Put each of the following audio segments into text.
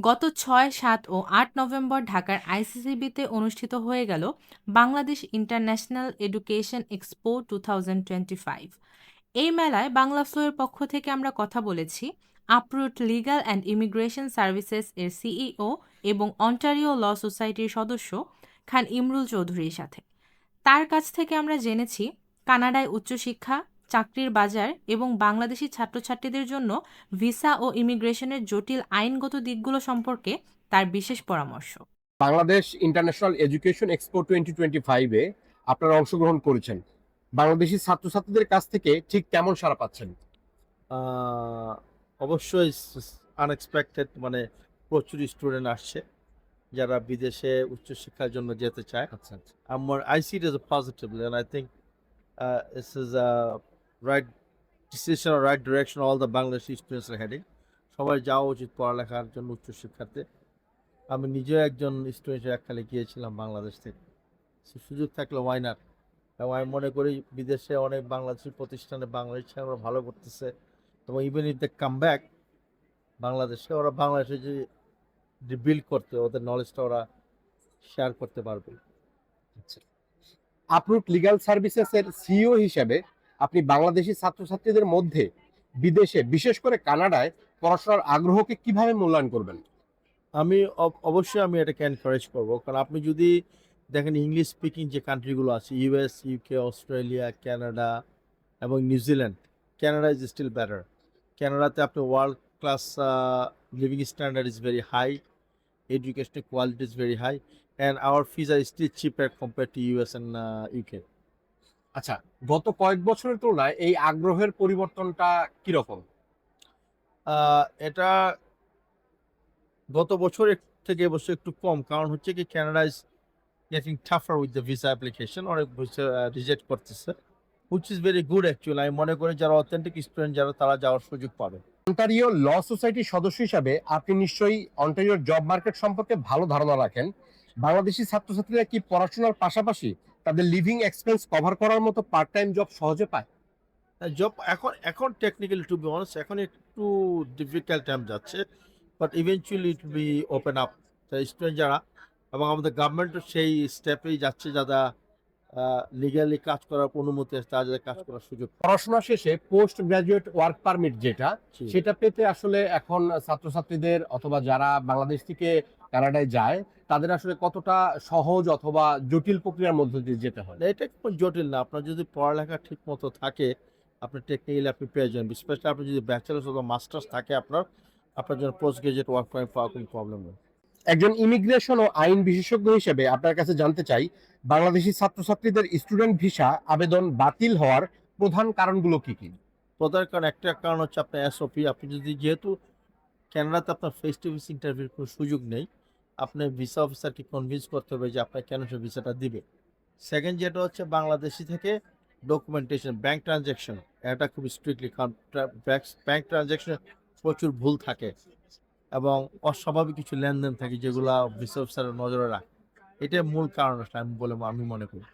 গত ৬, ৭ ও ৮ নভেম্বর ঢাকার আইসিসিবিতে অনুষ্ঠিত হয়ে গেল বাংলাদেশ ইন্টারন্যাশনাল এডুকেশন এক্সপো 2025। এই মেলায় বাংলা ফ্লোয়ের পক্ষ থেকে আমরা কথা বলেছি আপরুট লিগ্যাল অ্যান্ড ইমিগ্রেশন সার্ভিসেস এর সিইও এবং অন্টারিও ল সোসাইটির সদস্য খান ইমরুল চৌধুরীর সাথে। তার কাছ থেকে আমরা জেনেছি কানাডায় উচ্চশিক্ষা, চাকরির বাজার এবং বাংলাদেশি ছাত্রছাত্রীদের জন্য ভিসা ও ইমিগ্রেশনের জটিল আইনগত দিকগুলো সম্পর্কে তার বিশেষ পরামর্শ। বাংলাদেশ ইন্টারন্যাশনাল এডুকেশন এক্সপো 2025-এ আপনারা অংশগ্রহণ করেছেন। বাংলাদেশি ছাত্রছাত্রীদের কাছ থেকে ঠিক কেমন সাড়া পাচ্ছেন? আহ, অবশ্যই আনএক্সপেক্টেড, মানে প্রচুর স্টুডেন্ট আসছে যারা বিদেশে উচ্চশিক্ষার জন্য যেতে চায়। আচ্ছা আচ্ছা। আমার I see it as a positively and I think this is a right decision or right direction all the Bangladeshi students are heading. সবাই যাওয়া উচিত পড়ালেখার জন্য উচ্চশিক্ষাতে। আমি নিজেও একজন স্টুডেন্টের এককালে গিয়েছিলাম বাংলাদেশ থেকে। সুযোগ থাকলে ওয়াই নট। এবং আমি মনে করি বিদেশে অনেক বাংলাদেশি প্রতিষ্ঠানে বাংলাদেশ ছেলেরা ভালো করতেছে, এবং even if they come back বাংলাদেশে, ওরা বাংলাদেশে যে বিল্ড করতে ওদের নলেজটা ওরা শেয়ার করতে পারবে। আপরুট লিগ্যাল সার্ভিসেস এর সিইও হিসেবে আপনি বাংলাদেশি ছাত্রছাত্রীদের মধ্যে বিদেশে, বিশেষ করে কানাডায় পড়াশোনার আগ্রহকে কিভাবে মূল্যায়ন করবেন? আমি অবশ্যই আমি এটাকে এনকারেজ করবো, কারণ আপনি যদি দেখেন ইংলিশ স্পিকিং যে কান্ট্রিগুলো আছে, ইউএস, ইউকে, অস্ট্রেলিয়া, কানাডা এবং New Zealand. Canada is still better. কানাডাতে আপনি world class living standard is very high, educational quality is very high, and our fees are still cheaper compared to US and UK. আচ্ছা, গত কয়েক বছরের তুলনায় এই আগ্রহের পরিবর্তনটা কিরকম? এটা গত বছরের থেকে এবছর একটু কম, কারণ হচ্ছে কি Canada is getting টাফার with the visa application, অনেক ভিসা রিজেক্ট করতেছে, which is very good actually. আমি মনে করি যারা অথেন্টিক স্টুডেন্ট যারা, তারা যাওয়ার সুযোগ পাবে। অন্টারিও ল সোসাইটির সদস্য হিসাবে আপনি নিশ্চয়ই অন্টারিওর জব মার্কেট সম্পর্কে ভালো ধারণা রাখেন। বাংলাদেশি ছাত্রছাত্রীরা কি পড়াশোনার পাশাপাশি তাদের লিভিং এক্সপেন্স কভার করার মতো পার্ট টাইম জব সহজে পায়? জব এখন এখন টেকনিক্যালি টু বি অনেস্ট এখন একটু ডিফিকাল্ট টাইম যাচ্ছে, but eventually it be open up. Student যারা, এবং আমাদের গভর্নমেন্টও সেই স্টেপেই যাচ্ছে, যারা লিগালি কাজ করার অনুমতি আছে তাদের কাজ করার সুযোগ। পড়াশোনা শেষে পোস্ট গ্রাজুয়েট ওয়ার্ক পারমিট যেটা, জি। সেটা পেতে আসলে এখন ছাত্রছাত্রীদের অথবা যারা বাংলাদেশ থেকে কানাডায় যায় তাদের আসলে কতটা সহজ অথবা জটিল প্রক্রিয়ার মধ্যে দিয়ে যেতে হয়? না, এটা কোনো জটিল না। আপনার যদি পড়ালেখা ঠিক মতো থাকে, আপনি টেকনিক্যালি আপনি পেয়ে যাবেন। স্পেশালি আপনি যদি ব্যাচেলার্স অথবা মাস্টার্স থাকে আপনার, আপনার জন্য পোস্ট গ্রাজুয়েট ওয়ার্ক পারমিট পাওয়ার কোনো প্রবলেম নেই। একজন ইমিগ্রেশন ও আইন বিশেষজ্ঞ হিসেবে আপনার কাছে জানতে চাই, বাংলাদেশি ছাত্রছাত্রীদের স্টুডেন্ট ভিসা আবেদন বাতিল হওয়ার প্রধান কারণগুলো কি কি? প্রধান কারণ, একটা কারণ হচ্ছে আপনার এসওপি। আপনি যদি, যেহেতু কানাডাতে আপনার ফেস টু ফেস ইন্টারভিউর কোনো সুযোগ নেই, আপনি ভিসা অফিসারকে কনভিন্স করতে হবে যে আপনার কেন সে ভিসাটা দিবে। সেকেন্ড যেটা হচ্ছে বাংলাদেশি থেকে ডকুমেন্টেশন, ব্যাংক ট্রানজ্যাকশন, এটা খুব স্ট্রিক্টলি, কারণ ব্যাংক ট্রানজ্যাকশনে প্রচুর ভুল থাকে এবং অস্বাভাবিক কিছু লেনদেন থাকে যেগুলো ভিসা অফিসারের নজরে রাখে। এটাই মূল কারণ আমি মনে করি।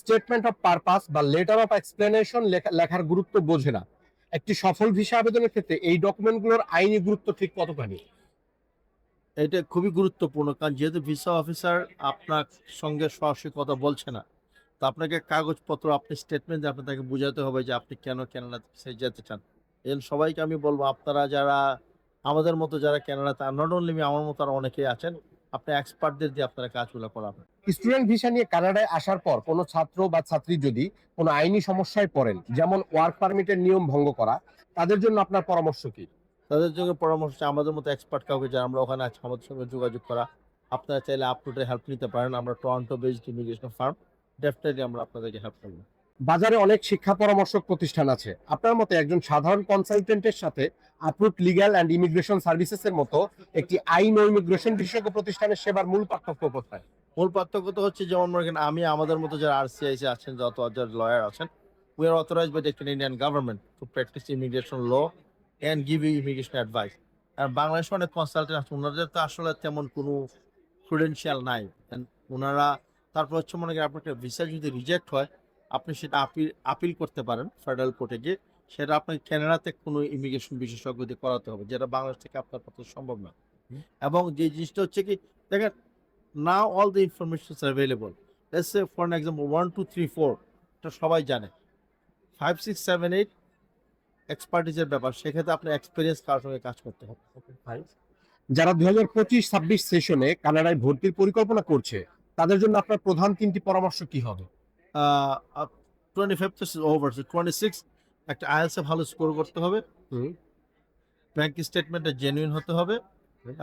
স্টেটমেন্ট অফ পারপাস বা লেটার অফ এক্সপ্লেনেশন লেখার গুরুত্ব বোঝে না। একটি সফল ভিসা আবেদনের ক্ষেত্রে এই ডকুমেন্টগুলোর আইনি গুরুত্ব ঠিক কতখানি? এটা খুবই গুরুত্বপূর্ণ, কারণ যেহেতু ভিসা অফিসার আপনার সঙ্গে সরাসরি কথা বলছে না, তো আপনাকে কাগজপত্র, আপনি স্টেটমেন্ট দিয়ে আপনি তাকে বোঝাতে হবে যে আপনি কেন কানাডাতে যেতে চান। এই জন্য সবাইকে আমি বলবো, আপনারা যারা আমাদের মতো যারা কানাডাতে, নট অনলি মি, আমার মতো আরো অনেকেই আছেন, আপনি এক্সপার্টদের দিয়ে আপনারা কাজগুলো করাবেন। স্টুডেন্ট ভিসা নিয়ে কানাডায় আসার পর কোনো ছাত্র বা ছাত্রী যদি কোনো আইনি সমস্যায় পড়েন, যেমন ওয়ার্ক পারমিটের নিয়ম ভঙ্গ করা, তাদের জন্য আপনার পরামর্শ কি? তাদের জন্য পরামর্শ হচ্ছে আমাদের মতো এক্সপার্ট কাউকে, যারা আমরা ওখানে আছি, আমাদের সঙ্গে যোগাযোগ করা। আপনারা চাইলে আপলোডে হেল্প নিতে পারেন। আমরা Toronto based immigration farm, definitely আমরা আপনাদেরকে হেল্প করবো। বাজারে অনেক শিক্ষা পরামর্শক প্রতিষ্ঠান আছে। আপনার মতে একজন সাধারণ কনসালটেন্টের সাথে আপরুট লিগ্যাল অ্যান্ড ইমিগ্রেশন সার্ভিসেস এর মতো একটি আইন ও ইমিগ্রেশন বিশেষজ্ঞ প্রতিষ্ঠানের সেবার মূল পার্থক্য কোথায়? মূল পার্থক্য তো হচ্ছে, যেমন মনে করেন আমি, আমাদের মতো যারা আরসিআইসি আছেন, যত যারা লয়ার আছেন, we are authorised by the Indian government to practise immigration law and give you immigration advice. আর বাংলাদেশে অনেক কনসালটেন্ট আছে, ওনাদের তো আসলে তেমন কোনো ক্রিডেন্সিয়াল নাই। And ওনারা, তারপর হচ্ছে মনে করেন আপনার ভিসা যদি রিজেক্ট হয়, আপনি সেটা আপিল করতে পারেন ফেডারেল কোর্টে গিয়ে। সেটা আপনাকে কানাডাতে কোনো ইমিগ্রেশন বিশেষজ্ঞ দিয়ে করাতে হবে, যেটা বাংলাদেশ থেকে আপনার পক্ষে সম্ভব না। এবং যে জিনিসটা হচ্ছে কি দেখেন, now all the information available. Let's say for an example 1 2 3 4 এটা সবাই জানে। 5 6 7 8 এক্সপার্টিজের ব্যাপার, সেক্ষেত্রে আপনার এক্সপিরিয়েন্স কারোর সঙ্গে কাজ করতে হবে। যারা 2025-26 সেশনে কানাডায় ভর্তির পরিকল্পনা করছে তাদের জন্য আপনার প্রধান 3টি পরামর্শ কি হবে? 25 is over, so 26 একটা IELTS এ ভালো স্কোর করতে হবে, ব্যাংক স্টেটমেন্টটা জেনুইন হতে হবে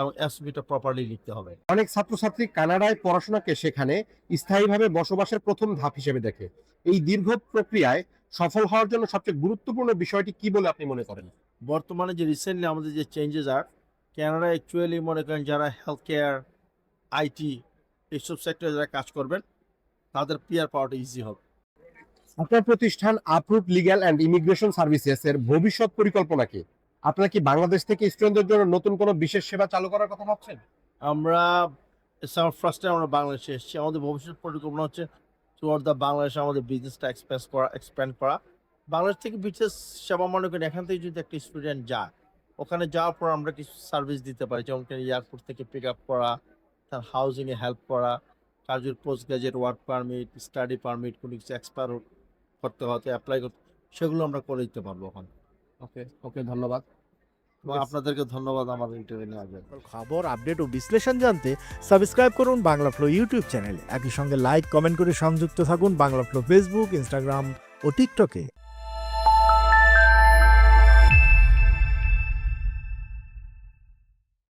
এবং এসবিটা প্রপারলি লিখতে হবে। অনেক ছাত্রছাত্রী কানাডায় পড়াশোনাকে সেখানে স্থায়ীভাবে বসবাসের প্রথম ধাপ হিসেবে দেখে। এই দীর্ঘ প্রক্রিয়ায় সফল হওয়ার জন্য সবচেয়ে গুরুত্বপূর্ণ বিষয়টি কি বলে আপনি মনে করেন? বর্তমানে যে রিসেন্টলি আমাদের যে চেঞ্জেস আর কানাডা অ্যাকচুয়ালি মনে করেন যারা হেলথ কেয়ার, আইটি এইসব সেক্টরে যারা কাজ করবেন তাদের পিআর পাওয়াটা ইজি হবে। আপনার প্রতিষ্ঠান আপরুট লিগ্যাল অ্যান্ড ইমিগ্রেশন সার্ভিসেস এর ভবিষ্যৎ পরিকল্পনা কি? আপনারা কি বাংলাদেশ থেকে স্টুডেন্টদের জন্য নতুন কোনো বিশেষ সেবা চালু করার কথা ভাবছেন? আমরা ফার্স্ট টাইম আমরা বাংলাদেশে এসেছি, আমাদের ভবিষ্যৎ পরিকল্পনা হচ্ছে থ্রুআউট দ্য বাংলাদেশে আমাদের বিজনেসটা এক্সপ্যান্ড করা। বাংলাদেশ থেকে বিশেষ সেবা মনে করেন এখান থেকে যদি একটা স্টুডেন্ট যায়, ওখানে যাওয়ার পর আমরা কিছু সার্ভিস দিতে পারি, যেমন এয়ারপোর্ট থেকে পিক আপ করা, তার হাউজিংয়ে হেল্প করা, কার যদি post graduate work permit, study permit কোনো কিছু এক্সপায়ার করতে হতে অ্যাপ্লাই করতে, সেগুলো আমরা করে দিতে পারবো ওখানে। ওকে, ধন্যবাদ। এবং আপনাদেরকে ধন্যবাদ আমাদের ইন্টারভিউ নেওয়ার জন্য। খবর, আপডেট ও বিশ্লেষণ জানতে সাবস্ক্রাইব করুন বাংলা ফ্লো ইউটিউব চ্যানেল। একই সঙ্গে লাইক, কমেন্ট করে সংযুক্ত থাকুন বাংলা ফ্লো ফেসবুক, ইনস্টাগ্রাম ও টিকটকে।